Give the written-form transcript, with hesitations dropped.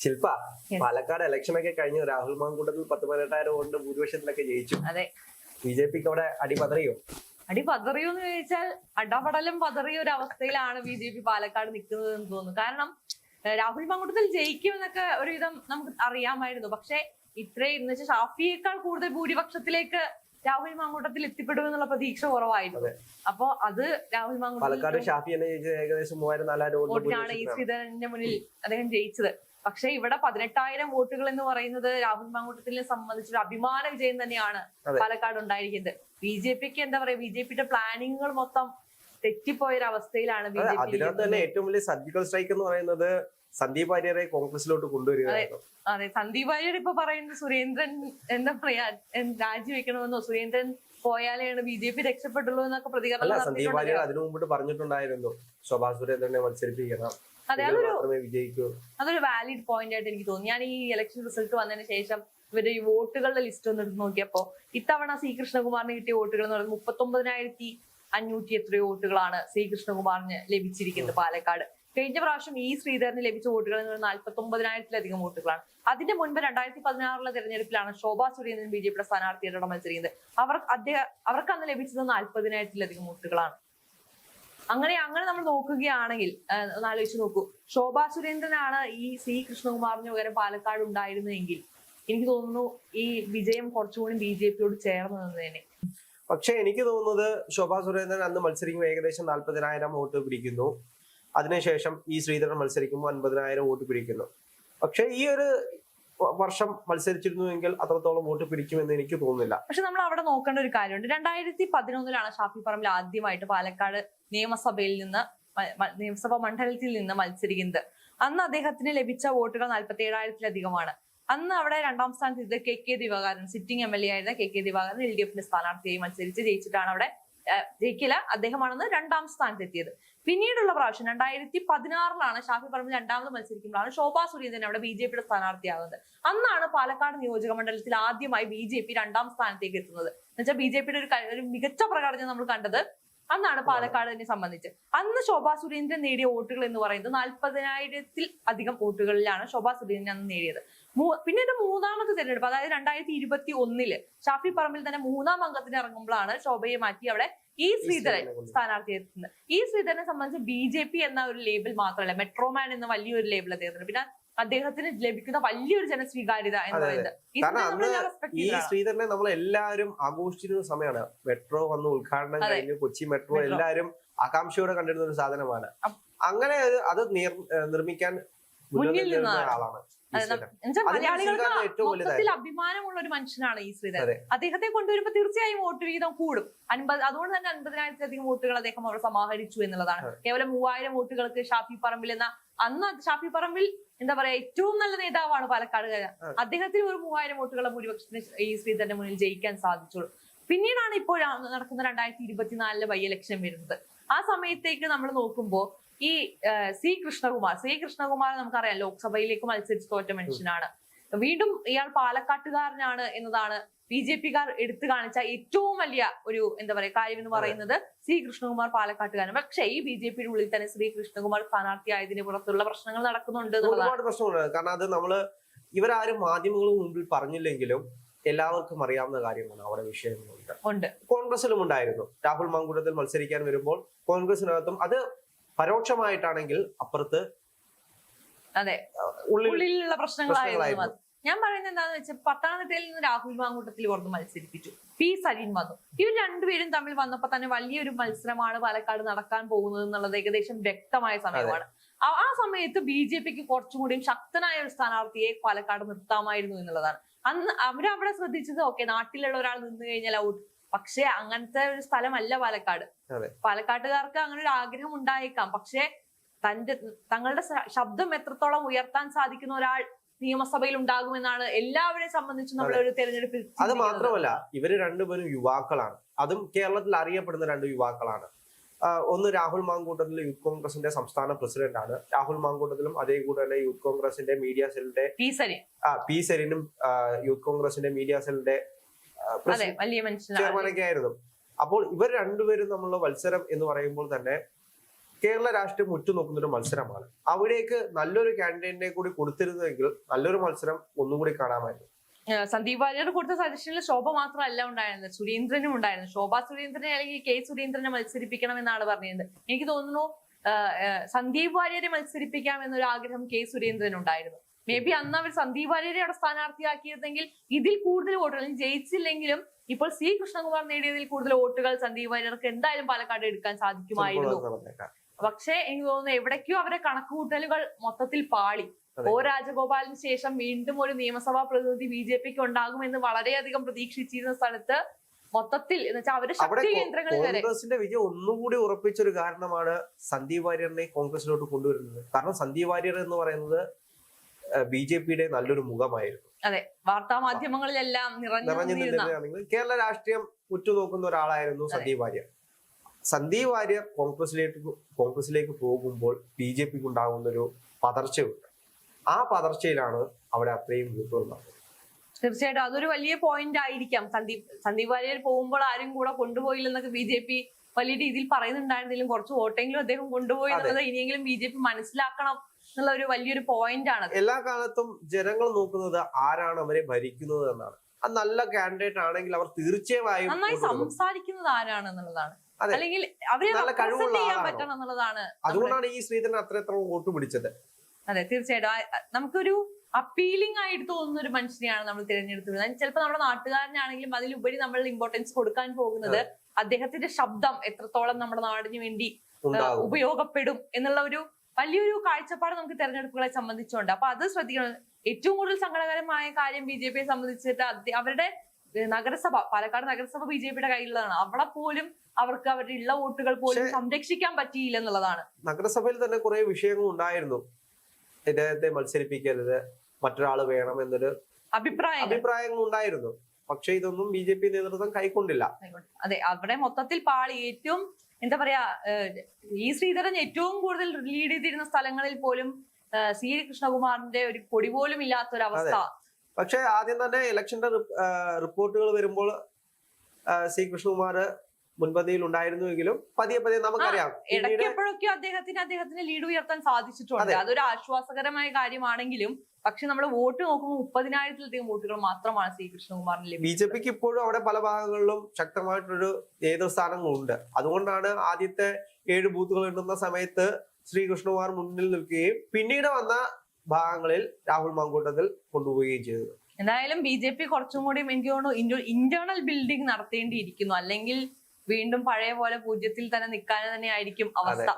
ശില്പ, പാലക്കാട് ഇലക്ഷനൊക്കെ കഴിഞ്ഞു. രാഹുൽ മാങ്കൂട്ടത്തിൽ 10-18,000 വോട്ടിന്റെ ഭൂരിപക്ഷത്തിലൊക്കെ ജയിച്ചു. അതെ. ബിജെപിക്ക് അവിടെ അടി പതറിയോ? അടി പതറിയോന്ന് ചോദിച്ചാൽ അടപടലം പതറിയ ഒരു അവസ്ഥയിലാണ് ബിജെപി പാലക്കാട് നിൽക്കുന്നത് എന്ന് തോന്നുന്നു. കാരണം രാഹുൽ മാങ്കൂട്ടത്തിൽ ജയിക്കുമെന്നൊക്കെ ഒരുവിധം നമുക്ക് അറിയാമായിരുന്നു. പക്ഷെ ഇത്രയും എന്ന് വെച്ചാൽ ഷാഫിയേക്കാൾ കൂടുതൽ ഭൂരിപക്ഷത്തിലേക്ക് രാഹുൽ മാങ്കൂട്ടത്തിൽ എത്തിപ്പെടുമെന്നുള്ള പ്രതീക്ഷ കുറവായിരുന്നു. അപ്പൊ അത് രാഹുൽ മാങ്കൂട്ടത്തിൽ ഷാഫി ഏകദേശം 3,000-4,000 വോട്ടിനാണ് ഈ ശ്രീധരന്റെ മുന്നിൽ അദ്ദേഹം ജയിച്ചത്. പക്ഷെ ഇവിടെ 18,000 വോട്ടുകൾ എന്ന് പറയുന്നത് രാഹുൽ മാങ്കൂട്ടത്തിനെ സംബന്ധിച്ചൊരു അഭിമാന വിജയം തന്നെയാണ് പാലക്കാട് ഉണ്ടായിരിക്കുന്നത്. ബിജെപിക്ക് എന്താ പറയാ, ബിജെപിയുടെ പ്ലാനിങ്ങുകൾ മൊത്തം തെറ്റിപ്പോയ ഒരു അവസ്ഥയിലാണ് ബിജെപി. അതിനകത്ത് തന്നെ ഏറ്റവും വലിയ സർജിക്കൽ സ്ട്രൈക്ക് എന്ന് പറയുന്നത് സന്ദീപ് വാര്യരെ കോൺഗ്രസിലോട്ട് കൊണ്ടുവരിക. അതെ, സന്ദീപ് വാര്യർ ഇപ്പൊ പറയുന്നത് സുരേന്ദ്രൻ എന്താ പറയാ രാജിവെക്കണമെന്നോ, സുരേന്ദ്രൻ പോയാലെയാണ് ബിജെപി രക്ഷപ്പെട്ടുള്ളൂ എന്നൊക്കെ പ്രതികരണം. സന്ദീപ് വാര്യർ അതിനു മുമ്പിട്ട് പറഞ്ഞിട്ടുണ്ടായിരുന്നു ശോഭാ സുരേന്ദ്രനെ മത്സരിപ്പിക്കണം, അതെ, അതൊരു വാലിഡ് പോയിന്റ് ആയിട്ട് എനിക്ക് തോന്നി. ഞാൻ ഈ ഇലക്ഷൻ റിസൾട്ട് വന്നതിന് ശേഷം ഇവരുടെ ഈ വോട്ടുകളുടെ ലിസ്റ്റ് ഒന്ന് എടുത്ത് നോക്കിയപ്പോ ഇത്തവണ സി കൃഷ്ണകുമാറിന് കിട്ടിയ വോട്ടുകൾ എന്ന് പറയുന്നത് 39,500 എത്രയോ വോട്ടുകളാണ് സി കൃഷ്ണകുമാറിന് ലഭിച്ചിരിക്കുന്നത് പാലക്കാട്. കഴിഞ്ഞ പ്രാവശ്യം ഈ ശ്രീധരന് ലഭിച്ച വോട്ടുകൾ എന്ന് പറയുന്നത് 49,000-ലധികം വോട്ടുകളാണ്. അതിന്റെ മുൻപ് 2016 തെരഞ്ഞെടുപ്പിലാണ് ശോഭാ സുരേന്ദ്രൻ ബിജെപിയുടെ സ്ഥാനാർത്ഥിയായിട്ട് മത്സരിക്കുന്നത്. അവർക്ക് അന്ന് ലഭിച്ചത് 40,000-ലധികം വോട്ടുകളാണ്. അങ്ങനെ നമ്മൾ നോക്കുകയാണെങ്കിൽ ആലോചിച്ച് നോക്കൂ, ശോഭാ സുരേന്ദ്രനാണ് ഈ സി കൃഷ്ണകുമാറിന് പകരം പാലക്കാട് ഉണ്ടായിരുന്നെങ്കിൽ എനിക്ക് തോന്നുന്നു ഈ വിജയം കുറച്ചുകൂടി ബിജെപിയോട് ചേർന്ന് തന്നെ. പക്ഷെ എനിക്ക് തോന്നുന്നത് ശോഭാ സുരേന്ദ്രൻ അന്ന് മത്സരിക്കുമ്പോൾ ഏകദേശം 40,000 വോട്ട് പിടിക്കുന്നു. അതിനുശേഷം ഈ ശ്രീധരൻ മത്സരിക്കുമ്പോൾ 50,000 വോട്ട് പിടിക്കുന്നു. പക്ഷെ ഈ ഒരു വർഷം മത്സരിച്ചിരുന്നുവെങ്കിൽ അത്രത്തോളം വോട്ട് പിടിക്കുമെന്ന് എനിക്ക് തോന്നുന്നില്ല. പക്ഷെ നമ്മൾ അവിടെ നോക്കേണ്ട ഒരു കാര്യമുണ്ട്. 2011 ഷാഫി പറമ്പിൽ ആദ്യമായിട്ട് പാലക്കാട് നിയമസഭാ മണ്ഡലത്തിൽ നിന്ന് മത്സരിക്കുന്നത്. അന്ന് അദ്ദേഹത്തിന് ലഭിച്ച വോട്ടുകൾ 47,000-ലധികമാണ്. അന്ന് അവിടെ രണ്ടാം സ്ഥാനത്ത് KK ദിവാകരൻ, സിറ്റിംഗ് MLA ആയിരുന്ന KK ദിവാകരൻ LDFന്റെ സ്ഥാനാർത്ഥിയായി മത്സരിച്ച് ജയിച്ചിട്ടാണ് അവിടെ ജയിക്കില്ല, അദ്ദേഹമാണെന്ന് രണ്ടാം സ്ഥാനത്ത് എത്തിയത്. പിന്നീടുള്ള പ്രാവശ്യം 2016 ഷാഫി പറമ്പിൽ രണ്ടാമത് മത്സരിക്കുമ്പോഴാണ് ശോഭാ സുരേന്ദ്രൻ അവിടെ ബിജെപിയുടെ സ്ഥാനാർത്ഥിയാകുന്നത്. അന്നാണ് പാലക്കാട് നിയോജക മണ്ഡലത്തിൽ ആദ്യമായി ബിജെപി രണ്ടാം സ്ഥാനത്തേക്ക് എത്തുന്നത്. എന്നുവെച്ചാൽ ബിജെപിയുടെ ഒരു മികച്ച പ്രകടനം നമ്മൾ കണ്ടത് അന്നാണ് പാലക്കാടിനെ സംബന്ധിച്ച്. അന്ന് ശോഭാ സുരേന്ദ്രൻ നേടിയ വോട്ടുകൾ എന്ന് പറയുന്നത് 40,000-ൽ-അധികം വോട്ടുകളിലാണ് ശോഭാ സുരേന്ദ്രൻ അന്ന് നേടിയത്. പിന്നീട് മൂന്നാമത്തെ തെരഞ്ഞെടുപ്പ്, അതായത് 2021 ഷാഫി പറമ്പിൽ തന്നെ 3-ാം അംഗത്തിന് ഇറങ്ങുമ്പോഴാണ് ശോഭയെ മാറ്റി അവിടെ ഈ ശ്രീധരൻ സ്ഥാനാർത്ഥി എത്തുന്നത്. ഈ ശ്രീധരനെ സംബന്ധിച്ച് ബിജെപി എന്ന ഒരു ലേബിൾ മാത്രമല്ല, മെട്രോമാൻ എന്ന വലിയൊരു ലേബിൾ അദ്ദേഹത്തിന്, പിന്നെ അദ്ദേഹത്തിന് ലഭിക്കുന്ന വലിയൊരു ജനസ്വീകാര്യത എന്ന് പറയുന്നത്. ഈ ശ്രീധരനെ നമ്മൾ എല്ലാവരും ആഘോഷിച്ചിരുന്ന സമയമാണ്. മെട്രോ വന്ന് ഉദ്ഘാടനം കഴിഞ്ഞ് കൊച്ചി മെട്രോ എല്ലാവരും ആകാംക്ഷയോടെ കണ്ടിരുന്ന ഒരു സാധനമാണ്. അങ്ങനെ അത് നിർമ്മിക്കാൻ മുന്നിൽ നിന്ന ആളാണ്. മലയാളികൾക്ക് മൊത്തത്തിൽ അഭിമാനമുള്ള ഒരു മനുഷ്യനാണ് ഈ ശ്രീധരൻ. അദ്ദേഹത്തെ കൊണ്ടുവരുമ്പോൾ തീർച്ചയായും വോട്ട് വീതം കൂടും. അതുകൊണ്ട് തന്നെ 50,000-ലധികം വോട്ടുകൾ അദ്ദേഹം അവിടെ സമാഹരിച്ചു എന്നുള്ളതാണ്. കേവലം 3,000 വോട്ടുകൾക്ക് ഷാഫി പറമ്പിൽ അന്ന് ഷാഫി പറമ്പിൽ എന്താ പറയാ ഏറ്റവും നല്ല നേതാവാണ് പാലക്കാടുകാരൻ. അദ്ദേഹത്തിന് ഒരു 3,000 വോട്ടുകളുടെ ഭൂരിപക്ഷത്തിന് ഈ ശ്രീധരന്റെ മുന്നിൽ ജയിക്കാൻ സാധിച്ചുള്ളൂ. പിന്നീടാണ് ഇപ്പോൾ നടക്കുന്ന 2024 ബൈ ഇലക്ഷൻ വരുന്നത്. ആ സമയത്തേക്ക് നമ്മൾ നോക്കുമ്പോൾ ഈ സി കൃഷ്ണകുമാർ നമുക്കറിയാം, ലോക്സഭയിലേക്ക് മത്സരിച്ച് തോറ്റ മനുഷ്യനാണ്. വീണ്ടും ഇയാൾ പാലക്കാട്ടുകാരനാണ് എന്നതാണ് ബിജെപിക്കാർ എടുത്തു കാണിച്ച ഏറ്റവും വലിയ ഒരു എന്താ പറയാ കാര്യം എന്ന് പറയുന്നത്. സി കൃഷ്ണകുമാർ പാലക്കാട്ടുകാരൻ. പക്ഷേ ഈ ബിജെപിയുടെ ഉള്ളിൽ തന്നെ ശ്രീ കൃഷ്ണകുമാർ സ്ഥാനാർത്ഥിയായതിന് പുറത്തുള്ള പ്രശ്നങ്ങൾ നടക്കുന്നുണ്ട്. ഒരുപാട് പ്രശ്നങ്ങളുണ്ട്. കാരണം അത് ഇവരാരും മാധ്യമങ്ങൾക്ക് മുമ്പിൽ പറഞ്ഞില്ലെങ്കിലും എല്ലാവർക്കും അറിയാവുന്ന കാര്യമാണ്. അവിടെ വിഷയങ്ങളുണ്ട്. കോൺഗ്രസിലും ഉണ്ടായിരുന്നു. രാഹുൽ മാങ്കൂട്ടത്തിൽ മത്സരിക്കാൻ വരുമ്പോൾ കോൺഗ്രസിനകത്തും അത് പരോക്ഷമായിട്ടാണെങ്കിൽ അപ്പുറത്ത് ഉള്ളിലുള്ള പ്രശ്നങ്ങളായിരുന്നു. ഞാൻ പറയുന്നത് എന്താണെന്ന് വെച്ചാൽ പത്തനംതിട്ടയിൽ നിന്ന് രാഹുൽ മാങ്കൂട്ടത്തിൽ പുറത്ത് മത്സരിപ്പിച്ചു. P. സരീൻ വന്നു. ഇവർ രണ്ടുപേരും തമ്മിൽ വന്നപ്പോൾ തന്നെ വലിയൊരു മത്സരമാണ് പാലക്കാട് നടക്കാൻ പോകുന്നത് എന്നുള്ളത് ഏകദേശം വ്യക്തമായ സമയമാണ്. ആ സമയത്ത് ബിജെപിക്ക് കുറച്ചുകൂടി ശക്തനായ ഒരു സ്ഥാനാർത്ഥിയെ പാലക്കാട് നിർത്താമായിരുന്നു എന്നുള്ളതാണ്. അന്ന് അവരവിടെ ശ്രദ്ധിച്ചത് നാട്ടിലുള്ള ഒരാൾ നിന്ന് കഴിഞ്ഞാൽ ഔട്ട്. പക്ഷെ അങ്ങനത്തെ ഒരു സ്ഥലമല്ല പാലക്കാട്. പാലക്കാട്ടുകാർക്ക് അങ്ങനെ ഒരു ആഗ്രഹം ഉണ്ടായേക്കാം. പക്ഷെ തങ്ങളുടെ ശബ്ദം എത്രത്തോളം ഉയർത്താൻ സാധിക്കുന്ന ഒരാൾ നിയമസഭയിൽ ഉണ്ടാകുമെന്നാണ് എല്ലാവരെയും സംബന്ധിച്ച് നമ്മളൊരു തെരഞ്ഞെടുപ്പിൽ. അത് മാത്രമല്ല, ഇവര് രണ്ടുപേരും യുവാക്കളാണ്. അതും കേരളത്തിൽ അറിയപ്പെടുന്ന 2 യുവാക്കളാണ്. ഒന്ന് രാഹുൽ മാങ്കൂട്ടത്തിൽ യൂത്ത് കോൺഗ്രസിന്റെ സംസ്ഥാന പ്രസിഡന്റ് ആണ്. രാഹുൽ മാങ്കൂട്ടത്തിലും അതേ കൂടെ തന്നെ യൂത്ത് കോൺഗ്രസിന്റെ മീഡിയ സെല്ലിന്റെ P. സരീനും യൂത്ത് കോൺഗ്രസിന്റെ മീഡിയ സെല്ലിന്റെ ചെയർമാനൊക്കെ ആയിരുന്നു. അപ്പോൾ ഇവർ രണ്ടുപേരും തമ്മിലുള്ള മത്സരം എന്ന് പറയുമ്പോൾ തന്നെ കേരള രാഷ്ട്രീയം ഉറ്റുനോക്കുന്ന ഒരു മത്സരമാണ്. അവിടേക്ക് നല്ലൊരു കാൻഡിഡേറ്റിനെ കൂടി കൊടുത്തിരുന്നെങ്കിൽ നല്ലൊരു മത്സരം ഒന്നുകൂടി കാണാമായിരുന്നു. സന്ദീപ് വാര്യർ കൊടുത്ത സജഷനിൽ ശോഭ മാത്രമല്ല ഉണ്ടായിരുന്നത്, സുരേന്ദ്രനും ഉണ്ടായിരുന്നു. ശോഭ സുരേന്ദ്രനെ അല്ലെങ്കിൽ കെ സുരേന്ദ്രനെ മത്സരിപ്പിക്കണം എന്നാണ് പറഞ്ഞത്. എനിക്ക് തോന്നുന്നു സന്ദീപ് വാര്യരെ മത്സരിപ്പിക്കാം എന്നൊരു ആഗ്രഹം കെ സുരേന്ദ്രൻ ഉണ്ടായിരുന്നു. മേ ബി അന്ന് അവർ സന്ദീപ് വാര്യരെ അവിടെ സ്ഥാനാർത്ഥിയാക്കിയിരുന്നെങ്കിൽ ഇതിൽ കൂടുതൽ വോട്ടുകൾ ജയിച്ചില്ലെങ്കിലും ഇപ്പോൾ സി കൃഷ്ണകുമാർ നേടിയതിൽ കൂടുതൽ വോട്ടുകൾ സന്ദീപ് വാര്യർക്ക് എന്തായാലും പാലക്കാട് എടുക്കാൻ സാധിക്കുമായിരുന്നു. പക്ഷേ എനിക്ക് തോന്നുന്നു എവിടേക്കോ അവരെ കണക്കുകൂട്ടലുകൾ മൊത്തത്തിൽ പാളി. ഒ രാജഗോപാലിന് ശേഷം വീണ്ടും ഒരു നിയമസഭാ പ്രതിനിധി BJPക്ക് ഉണ്ടാകുമെന്ന് വളരെയധികം പ്രതീക്ഷിച്ചിരുന്ന സ്ഥലത്ത് മൊത്തത്തിൽ എന്ന് വെച്ചാൽ അവരുടെ ശക്തി കേന്ദ്രങ്ങളിൽ വരെ കോൺഗ്രസിന്റെ വിജയം ഒന്നുകൂടി ഉറപ്പിച്ചൊരു കാരണമാണ് സന്ദീപ് വാര്യറിനെ കോൺഗ്രസിലോട്ട് കൊണ്ടുവരുന്നത്. കാരണം സന്ദീപ് വാര്യർ എന്ന് പറയുന്നത് BJPയുടെ നല്ലൊരു മുഖമായിരുന്നു. അതെ, വാർത്താ മാധ്യമങ്ങളിലെല്ലാം നിറഞ്ഞു നിന്നിരുന്നെങ്കിൽ കേരള രാഷ്ട്രീയം ഉറ്റുനോക്കുന്ന ഒരാളായിരുന്നു സന്ദീപ് വാര്യർ. സന്ദീപ് വാര്യർ കോൺഗ്രസിലേക്ക് പോകുമ്പോൾ BJPക്ക് ഉണ്ടാകുന്ന ഒരു പതർച്ചയുണ്ട്. ആ പതർച്ചയിലാണ് അവിടെ അത്രയും വോട്ടുകൾ നടന്നത്. തീർച്ചയായിട്ടും അതൊരു വലിയ പോയിന്റ് ആയിരിക്കാം. സന്ദീപ് വാര്യർ പോകുമ്പോൾ ആരും കൂടെ കൊണ്ടുപോയില്ലെന്നൊക്കെ BJP വലിയ രീതിയിൽ പറയുന്നുണ്ടായിരുന്നെങ്കിലും കുറച്ച് വോട്ടെങ്കിലും അദ്ദേഹം കൊണ്ടുപോയി എന്നുള്ളത് ഇനിയെങ്കിലും BJP മനസ്സിലാക്കണം എന്നുള്ള ഒരു വലിയൊരു പോയിന്റ് ആണ്. എല്ലാ കാലത്തും ജനങ്ങൾ നോക്കുന്നത് ആരാണ് അവരെ ഭരിക്കുന്നത് എന്നാണ്. അത് നല്ല കാൻഡിഡേറ്റ് ആണെങ്കിൽ അവർ തീർച്ചയായും നന്നായി സംസാരിക്കുന്നത് ആരാണെന്നുള്ളതാണ്, അല്ലെങ്കിൽ അവരെ റെപ്രസെന്റ് ചെയ്യാൻ പറ്റണം എന്നുള്ളതാണ്. അതുകൊണ്ടാണ് ഈ ശ്രീധരൻ അത്ര വോട്ട് പിടിച്ചത്. അതെ, തീർച്ചയായിട്ടും നമുക്കൊരു അപ്പീലിംഗ് ആയിട്ട് തോന്നുന്ന ഒരു മനുഷ്യനെയാണ് നമ്മൾ തിരഞ്ഞെടുത്തത്. ചിലപ്പോൾ നമ്മുടെ നാട്ടുകാരനാണെങ്കിലും അതിലുപരി നമ്മൾ ഇമ്പോർട്ടൻസ് കൊടുക്കാൻ പോകുന്നത് അദ്ദേഹത്തിന്റെ ശബ്ദം എത്രത്തോളം നമ്മുടെ നാടിന് വേണ്ടി ഉപയോഗപ്പെടും എന്നുള്ള ഒരു വലിയൊരു കാഴ്ചപ്പാട് നമുക്ക് തെരഞ്ഞെടുപ്പുകളെ സംബന്ധിച്ചുണ്ട്. അപ്പൊ അത് ശ്രദ്ധിക്കണം. ഏറ്റവും കൂടുതൽ സങ്കടകരമായ കാര്യം BJPയെ സംബന്ധിച്ചിട്ട് അവരുടെ നഗരസഭ, പാലക്കാട് നഗരസഭ BJPയുടെ കയ്യിലുള്ളതാണ്. അവിടെ പോലും അവർക്ക് അവരുടെ ഉള്ള വോട്ടുകൾ പോലും സംരക്ഷിക്കാൻ പറ്റിയില്ല എന്നുള്ളതാണ്. നഗരസഭയിൽ തന്നെ കുറെ വിഷയങ്ങൾ ഉണ്ടായിരുന്നു. ഇദ്ദേഹത്തെ മത്സരിപ്പിക്കരുത്, മറ്റൊരാൾ വേണം എന്നൊരു അഭിപ്രായങ്ങൾ ഉണ്ടായിരുന്നു. പക്ഷെ ഇതൊന്നും BJP നേതൃത്വം കൈക്കൊണ്ടില്ല. അതെ, അവിടെ മൊത്തത്തിൽ പാളി. ഏറ്റവും എന്താ പറയാ, ഈ ശ്രീധരൻ ഏറ്റവും കൂടുതൽ ലീഡ് ചെയ്തിരുന്ന സ്ഥലങ്ങളിൽ പോലും സി കൃഷ്ണകുമാറിന്റെ ഒരു പൊടി പോലും ഇല്ലാത്തൊരവസ്ഥ. പക്ഷെ ആദ്യം തന്നെ ഇലക്ഷന്റെ റിപ്പോർട്ടുകൾ വരുമ്പോൾ സി കൃഷ്ണകുമാർ മുൻപന്തിയിൽ ഉണ്ടായിരുന്നുവെങ്കിലും പതിയെ നമുക്കറിയാം ഇടയ്ക്ക് എപ്പോഴൊക്കെ അദ്ദേഹത്തിന് ലീഡ് ഉയർത്താൻ സാധിച്ചിട്ടുണ്ട്. അതൊരു ആശ്വാസകരമായ കാര്യമാണെങ്കിലും പക്ഷെ നമ്മൾ വോട്ട് നോക്കുമ്പോൾ 30,000-ലധികം വോട്ടുകൾ മാത്രമാണ് സി കൃഷ്ണകുമാറിന് ലഭിച്ചത്. BJPക്ക് ഇപ്പോഴും അവിടെ പല ഭാഗങ്ങളിലും ശക്തമായിട്ടൊരു നേതൃസ്ഥാനങ്ങളുണ്ട്. അതുകൊണ്ടാണ് ആദ്യത്തെ 7 ബൂത്തുകൾ എണ്ണുന്ന സമയത്ത് ശ്രീകൃഷ്ണകുമാർ മുന്നിൽ നിൽക്കുകയും പിന്നീട് വന്ന ഭാഗങ്ങളിൽ രാഹുൽ മാങ്കൂട്ടത്തിൽ കൊണ്ടുപോവുകയും ചെയ്തത്. എന്തായാലും BJP കുറച്ചും കൂടി എനിക്ക് തോന്നുന്നു ഇന്റേണൽ ബിൽഡിംഗ് നടത്തേണ്ടിയിരിക്കുന്നു. അല്ലെങ്കിൽ വീണ്ടും പഴയ പോലെ 0-ൽ തന്നെ നിൽക്കാൻ തന്നെ ആയിരിക്കും അവസ്ഥ.